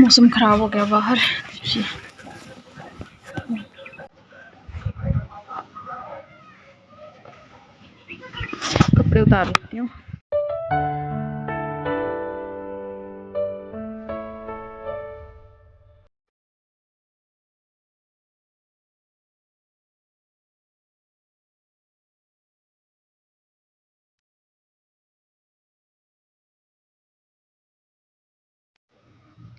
मौसम ख़राब हो गया बाहर जी। कपड़े उतार लेती हूँ।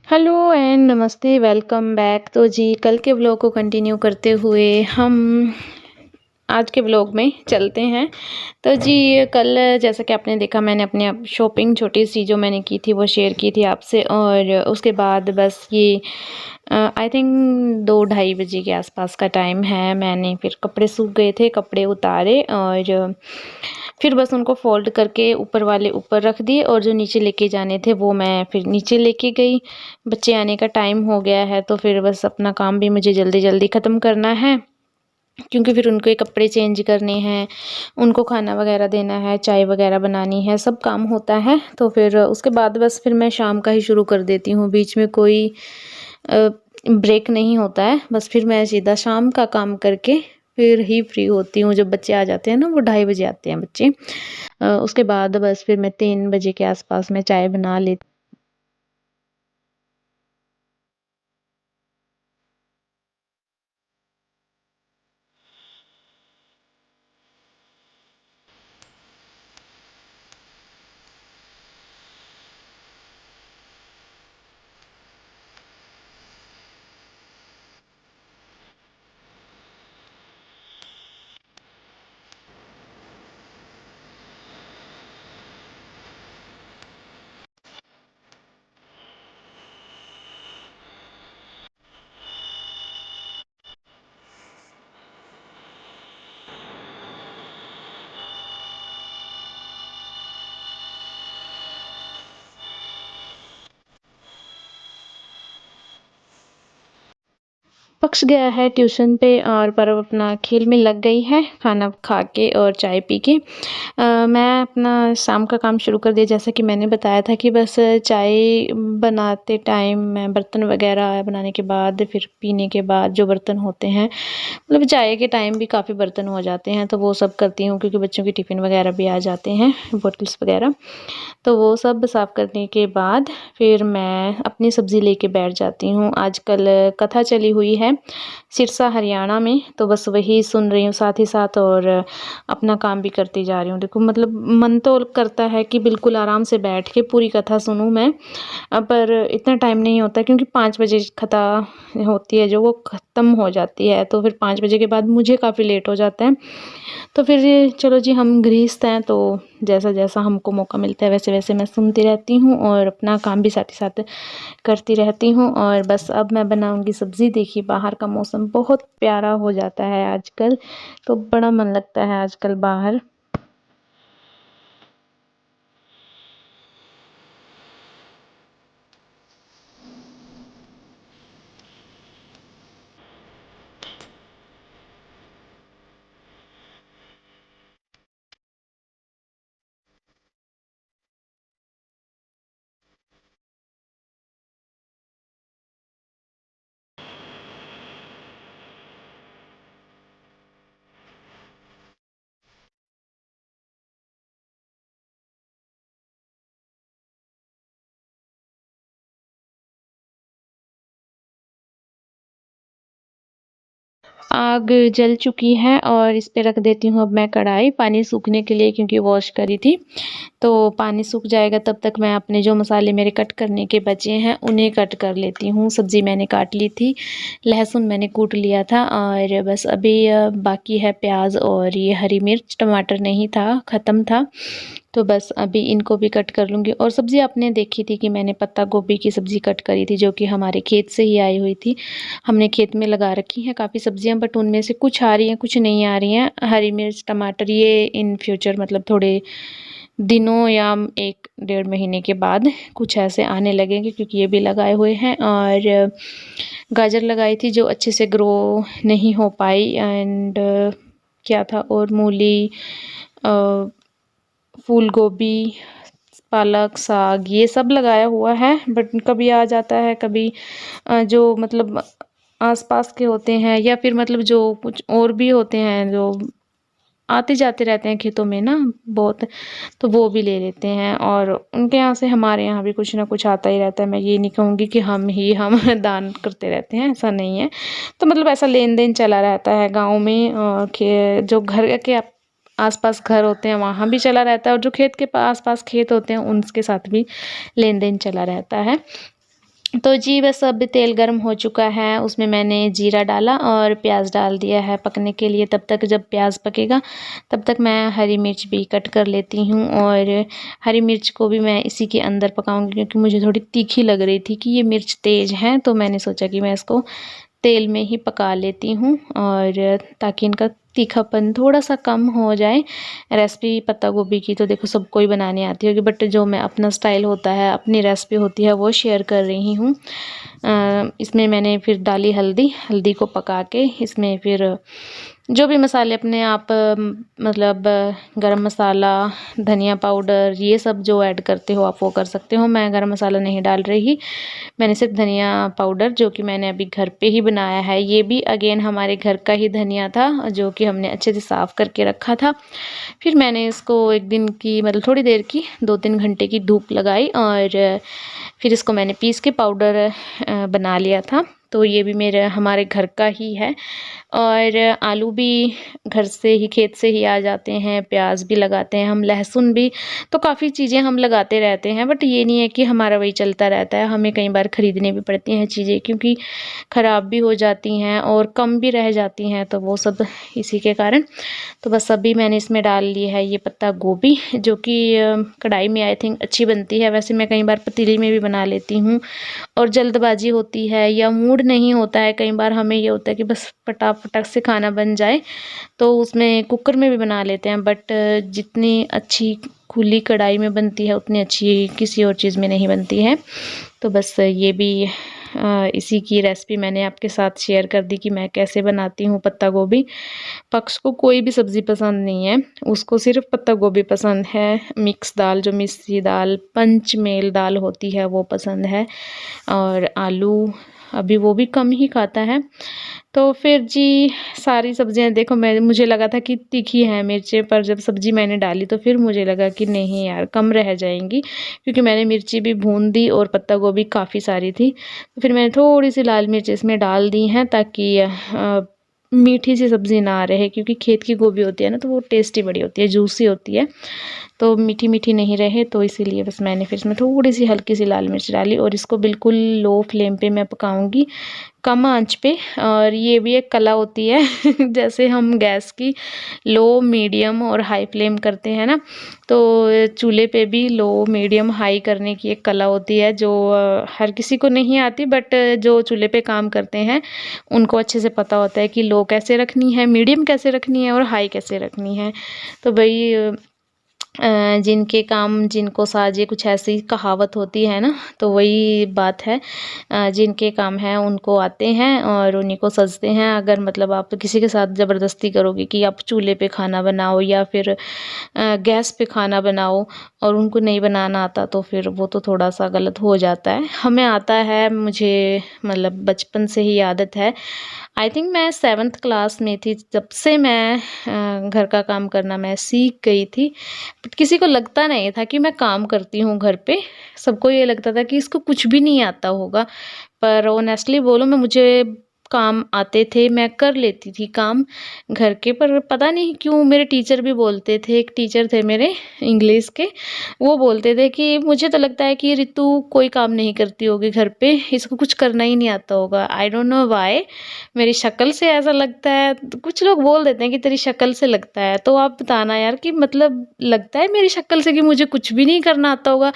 हेलो एंड नमस्ते, वेलकम बैक। तो जी कल के व्लॉग को कंटिन्यू करते हुए हम आज के व्लॉग में चलते हैं। तो जी कल जैसा कि आपने देखा, मैंने अपनी शॉपिंग छोटी सी जो मैंने की थी वो शेयर की थी आपसे। और उसके बाद बस ये आई थिंक 2-2:30 बजे के आसपास का टाइम है। मैंने फिर कपड़े सूख गए थे, कपड़े उतारे और फिर बस उनको फ़ोल्ड करके ऊपर वाले ऊपर रख दिए और जो नीचे लेके जाने थे वो मैं फिर नीचे लेके गई। बच्चे आने का टाइम हो गया है तो फिर बस अपना काम भी मुझे जल्दी जल्दी ख़त्म करना है, क्योंकि फिर उनके कपड़े चेंज करने हैं, उनको खाना वगैरह देना है, चाय वगैरह बनानी है, सब काम होता है। तो फिर उसके बाद बस फिर मैं शाम का ही शुरू कर देती हूँ, बीच में कोई ब्रेक नहीं होता है। बस फिर मैं सीधा शाम का काम करके फिर ही फ्री होती हूँ। जब बच्चे आ जाते हैं ना, वो 2:30 बजे आते हैं बच्चे। उसके बाद बस फिर मैं 3 बजे के आसपास में चाय बना लेती। पक्ष गया है ट्यूशन पे और परव अपना खेल में लग गई है, खाना खा के और चाय पी के। मैं अपना शाम का काम शुरू कर दिया। जैसा कि मैंने बताया था कि बस चाय बनाते टाइम मैं बर्तन वगैरह बनाने के बाद फिर पीने के बाद जो बर्तन होते हैं, मतलब चाय के टाइम भी काफ़ी बर्तन हो जाते हैं, तो वो सब करती हूँ क्योंकि बच्चों की टिफ़िन वगैरह भी आ जाते हैं, बॉटल्स वगैरह। तो वो सब साफ़ करने के बाद फिर मैं अपनी सब्ज़ी लेके बैठ जाती हूँ। आजकल कथा चली हुई है सिरसा हरियाणा में, तो बस वही सुन रही हूँ साथ ही साथ और अपना काम भी करती जा रही हूँ। देखो मतलब मन तो करता है कि बिल्कुल आराम से बैठ के पूरी कथा सुनूँ मैं, पर इतना टाइम नहीं होता क्योंकि 5 बजे कथा होती है जो वो ख़त्म हो जाती है। तो फिर 5 बजे के बाद मुझे काफ़ी लेट हो जाता है। तो फिर ये चलो जी, हम गृहस्थ हैं तो जैसा-जैसा हमको मौका मिलता है वैसे-वैसे मैं सुनती रहती हूँ और अपना काम भी साथ ही साथ करती रहती हूँ। और बस अब मैं बनाऊँगी सब्ज़ी। देखिए बाहर का मौसम बहुत प्यारा हो जाता है आजकल, तो बड़ा मन लगता है आजकल बाहर। आग जल चुकी है और इस पे रख देती हूँ अब मैं कढ़ाई पानी सूखने के लिए, क्योंकि वॉश करी थी। तो पानी सूख जाएगा तब तक मैं अपने जो मसाले मेरे कट करने के बचे हैं उन्हें कट कर लेती हूँ। सब्ज़ी मैंने काट ली थी, लहसुन मैंने कूट लिया था और बस अभी बाकी है प्याज और ये हरी मिर्च। टमाटर नहीं था, ख़त्म था, तो बस अभी इनको भी कट कर लूँगी। और सब्ज़ी आपने देखी थी कि मैंने पत्ता गोभी की सब्ज़ी कट करी थी, जो कि हमारे खेत से ही आई हुई थी। हमने खेत में लगा रखी हैं काफ़ी सब्ज़ियाँ, बट उनमें से कुछ आ रही हैं, कुछ नहीं आ रही हैं। हरी मिर्च, टमाटर ये इन फ्यूचर मतलब थोड़े दिनों या 1 डेढ़ महीने के बाद कुछ ऐसे आने लगेंगे, क्योंकि ये भी लगाए हुए हैं। और गाजर लगाई थी जो अच्छे से ग्रो नहीं हो पाई। एंड क्या था और मूली, फूल गोभी, पालक, साग ये सब लगाया हुआ है, बट कभी आ जाता है, कभी जो मतलब आस-पास के होते हैं या फिर मतलब जो कुछ और भी होते हैं जो आते जाते रहते हैं खेतों में ना बहुत, तो वो भी ले लेते हैं और उनके यहाँ से हमारे यहाँ भी कुछ ना कुछ आता ही रहता है। मैं ये नहीं कहूँगी कि हम दान करते रहते हैं, ऐसा नहीं है। तो मतलब ऐसा लेन-देन चला रहता है गाँव में, खे जो घर के आस-पास घर होते हैं वहाँ भी चला रहता है और जो खेत के आस-पास खेत होते हैं उनके साथ भी लेन-देन चला रहता है। तो जी बस अब तेल गर्म हो चुका है, उसमें मैंने जीरा डाला और प्याज डाल दिया है पकने के लिए। तब तक जब प्याज पकेगा तब तक मैं हरी मिर्च भी कट कर लेती हूँ और हरी मिर्च को भी मैं इसी के अंदर पकाऊंगी क्योंकि मुझे थोड़ी तीखी लग रही थी कि ये मिर्च तेज़ है, तो मैंने सोचा कि मैं इसको तेल में ही पका लेती हूँ और ताकि इनका तीखापन थोड़ा सा कम हो जाए। रेसिपी पत्ता गोभी की तो देखो सबको ही बनानी आती होगी, बट जो मैं अपना स्टाइल होता है, अपनी रेसिपी होती है, वो शेयर कर रही हूँ। इसमें मैंने फिर डाली हल्दी, हल्दी को पका के इसमें फिर जो भी मसाले अपने आप मतलब गरम मसाला, धनिया पाउडर ये सब जो ऐड करते हो आप वो कर सकते हो। मैं गरम मसाला नहीं डाल रही, मैंने सिर्फ धनिया पाउडर जो कि मैंने अभी घर पे ही बनाया है, ये भी अगेन हमारे घर का ही धनिया था जो कि हमने अच्छे से साफ़ करके रखा था। फिर मैंने इसको एक दिन की मतलब थोड़ी देर की 2-3 घंटे की धूप लगाई और फिर इसको मैंने पीस के पाउडर बना लिया था। तो ये भी मेरे हमारे घर का ही है और आलू भी घर से ही खेत से ही आ जाते हैं, प्याज भी लगाते हैं हम, लहसुन भी, तो काफ़ी चीज़ें हम लगाते रहते हैं। बट ये नहीं है कि हमारा वही चलता रहता है, हमें कई बार ख़रीदने भी पड़ती हैं चीज़ें क्योंकि ख़राब भी हो जाती हैं और कम भी रह जाती हैं, तो वो सब इसी के कारण। तो बस अभी मैंने इसमें डाल ली है ये पत्ता गोभी जो कि कढ़ाई में आई थिंक अच्छी बनती है, वैसे मैं कई बार पतीली में भी बना लेती हूँ और जल्दबाजी होती है या मूड नहीं होता है, कई बार हमें ये होता है कि बस फटाफट से खाना बन जाए तो उसमें कुकर में भी बना लेते हैं, बट जितनी अच्छी खुली कढ़ाई में बनती है उतनी अच्छी किसी और चीज़ में नहीं बनती है। तो बस ये भी इसी की रेसिपी मैंने आपके साथ शेयर कर दी कि मैं कैसे बनाती हूँ पत्ता गोभी। पक्ष को कोई भी सब्ज़ी पसंद नहीं है, उसको सिर्फ पत्ता गोभी पसंद है, मिक्स दाल जो मिस्री दाल, पंचमेल दाल होती है वो पसंद है और आलू अभी वो भी कम ही खाता है। तो फिर जी सारी सब्जियां देखो मुझे लगा था कि तीखी है मिर्चें, पर जब सब्जी मैंने डाली तो फिर मुझे लगा कि नहीं यार कम रह जाएंगी क्योंकि मैंने मिर्ची भी भून दी और पत्ता गोभी काफ़ी सारी थी, तो फिर मैंने थोड़ी सी लाल मिर्च इसमें डाल दी हैं ताकि मीठी सी सब्ज़ी ना रहे क्योंकि खेत की गोभी होती है ना तो वो टेस्टी बड़ी होती है, जूसी होती है, तो मीठी मीठी नहीं रहे, तो इसीलिए बस मैंने फिर इसमें थोड़ी सी हल्की सी लाल मिर्च डाली और इसको बिल्कुल लो फ्लेम पे मैं पकाऊंगी, कम आंच पे। और ये भी एक कला होती है जैसे हम गैस की लो मीडियम और हाई फ्लेम करते हैं ना, तो चूल्हे पे भी लो मीडियम हाई करने की एक कला होती है जो हर किसी को नहीं आती, बट जो चूल्हे पे काम करते हैं उनको अच्छे से पता होता है कि लो कैसे रखनी है, मीडियम कैसे रखनी है और हाई कैसे रखनी है। तो भाई जिनके काम जिनको साजे, कुछ ऐसी कहावत होती है ना, तो वही बात है। जिनके काम हैं उनको आते हैं और उन्हीं को सजते हैं। अगर मतलब आप किसी के साथ ज़बरदस्ती करोगे कि आप चूल्हे पे खाना बनाओ या फिर गैस पे खाना बनाओ और उनको नहीं बनाना आता तो फिर वो तो थोड़ा सा गलत हो जाता है। हमें आता है, मुझे मतलब बचपन से ही आदत है। आई थिंक मैं 7th क्लास में थी जब से मैं घर का काम करना मैं सीख गई थी, बट किसी को लगता नहीं था कि मैं काम करती हूँ घर पे। सबको ये लगता था कि इसको कुछ भी नहीं आता होगा, पर ऑनेस्टली बोलो मैं मुझे काम आते थे, मैं कर लेती थी काम घर के। पर पता नहीं क्यों मेरे टीचर भी बोलते थे, एक टीचर थे मेरे इंग्लिश के, वो बोलते थे कि मुझे तो लगता है कि रितु कोई काम नहीं करती होगी घर पे, इसको कुछ करना ही नहीं आता होगा। आई डोंट नो व्हाई, मेरी शक्ल से ऐसा लगता है। तो कुछ लोग बोल देते हैं कि तेरी शक्ल से लगता है, तो आप बताना यार कि मतलब लगता है मेरी शक्ल से कि मुझे कुछ भी नहीं करना आता होगा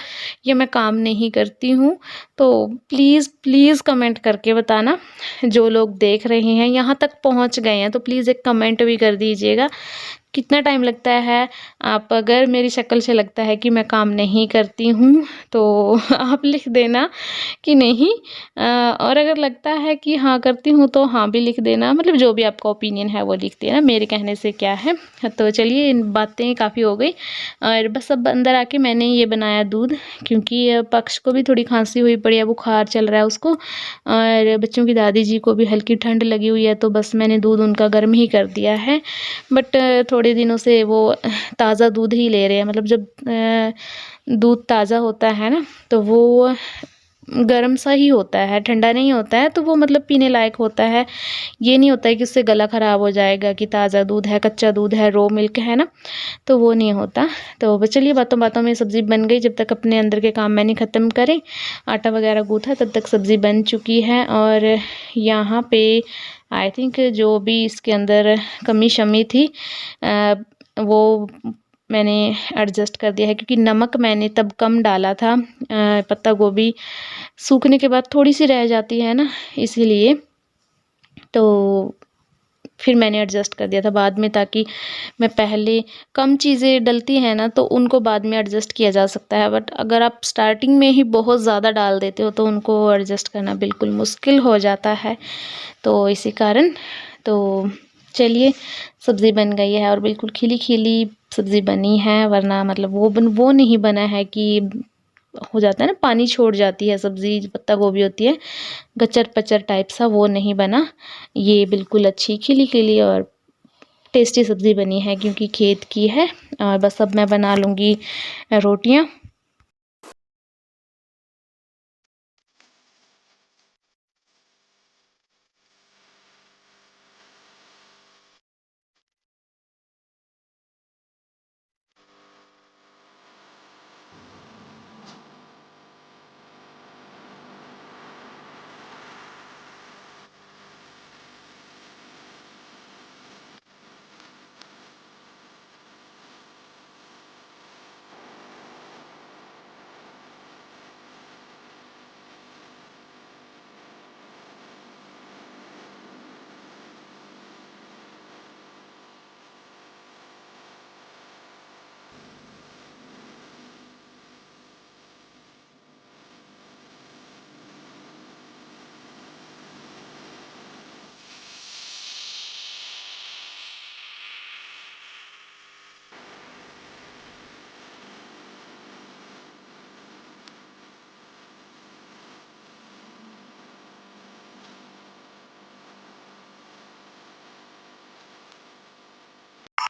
या मैं काम नहीं करती हूँ। तो प्लीज़ प्लीज़ कमेंट करके बताना। जो लोग देख रहे हैं यहाँ तक पहुँच गए हैं तो प्लीज़ एक कमेंट भी कर दीजिएगा कितना टाइम लगता है? आप अगर मेरी शक्ल से लगता है कि मैं काम नहीं करती हूँ, तो आप लिख देना कि नहीं। और अगर लगता है कि हाँ करती हूँ, तो हाँ भी लिख देना। मतलब जो भी आपका ओपिनियन है वो लिख देना, मेरे कहने से क्या है। तो चलिए, इन बातें काफ़ी हो गई और बस अब अंदर आके मैंने ये बनाया दूध, क्योंकि पक्ष को भी थोड़ी खांसी हुई पड़ी है, बुखार चल रहा है उसको, और बच्चों की दादी जी को भी हल्की ठंड लगी हुई है, तो बस मैंने दूध उनका गर्म ही कर दिया है। बट थोड़े दिनों से वो ताज़ा दूध ही ले रहे हैं। मतलब जब दूध ताज़ा होता है ना, तो वो गरम सा ही होता है, ठंडा नहीं होता है, तो वो मतलब पीने लायक होता है। ये नहीं होता है कि उससे गला ख़राब हो जाएगा कि ताज़ा दूध है, कच्चा दूध है, रॉ मिल्क है ना, तो वो नहीं होता। तो बस चलिए, बातों-बातों में सब्ज़ी बन गई। जब तक अपने अंदर के काम मैंने ख़त्म करे, आटा वग़ैरह गूँथा, तब तक सब्ज़ी बन चुकी है। और यहाँ पे आई थिंक जो भी इसके अंदर कमी-शमी थी, वो मैंने एडजस्ट कर दिया है, क्योंकि नमक मैंने तब कम डाला था। पत्ता गोभी सूखने के बाद थोड़ी-सी रह जाती है ना, इसीलिए। तो फिर मैंने एडजस्ट कर दिया था बाद में, ताकि मैं पहले कम चीज़ें डलती हैं ना, तो उनको बाद में एडजस्ट किया जा सकता है। बट अगर आप स्टार्टिंग में ही बहुत ज़्यादा डाल देते हो, तो उनको एडजस्ट करना बिल्कुल मुश्किल हो जाता है। तो इसी कारण, तो चलिए, सब्ज़ी बन गई है और बिल्कुल खिली-खिली सब्ज़ी बनी है। वरना मतलब वो नहीं बना है कि हो जाता है ना, पानी छोड़ जाती है सब्ज़ी, जो पत्ता गोभी होती है, गचर-पचर टाइप सा, वो नहीं बना। ये बिल्कुल अच्छी खिली-खिली और टेस्टी सब्ज़ी बनी है, क्योंकि खेत की है। और बस अब मैं बना लूँगी रोटियाँ।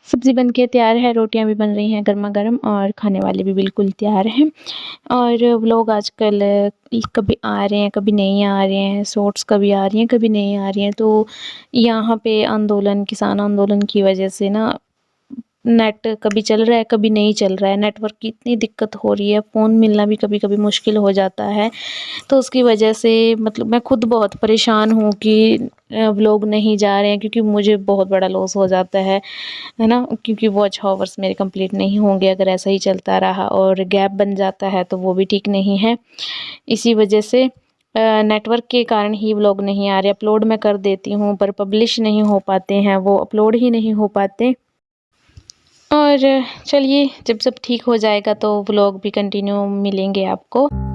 सब्ज़ी बन के तैयार है, रोटियाँ भी बन रही हैं गरमा-गरम, और खाने वाले भी बिल्कुल तैयार हैं। और व्लॉग आजकल कभी आ रहे हैं, कभी नहीं आ रहे हैं, शॉर्ट्स कभी आ रही हैं, कभी नहीं आ रही हैं। तो यहाँ पे आंदोलन, किसान आंदोलन की वजह से ना, नेट कभी चल रहा है, कभी नहीं चल रहा है। नेटवर्क की इतनी दिक्कत हो रही है, फ़ोन मिलना भी कभी-कभी मुश्किल हो जाता है। तो उसकी वजह से मतलब मैं खुद बहुत परेशान हूँ कि व्लॉग नहीं जा रहे हैं, क्योंकि मुझे बहुत बड़ा लॉस हो जाता है ना? क्योंकि वॉच हावर्स मेरे कंप्लीट नहीं होंगे अगर ऐसा ही चलता रहा, और गैप बन जाता है, तो वो भी ठीक नहीं है। इसी वजह से नेटवर्क के कारण ही व्लॉग नहीं आ रहे। अपलोड मैं कर देती हूँ, पर पब्लिश नहीं हो पाते हैं, वो अपलोड ही नहीं हो पाते। और चलिए, जब सब ठीक हो जाएगा, तो व्लॉग भी कंटिन्यू मिलेंगे आपको।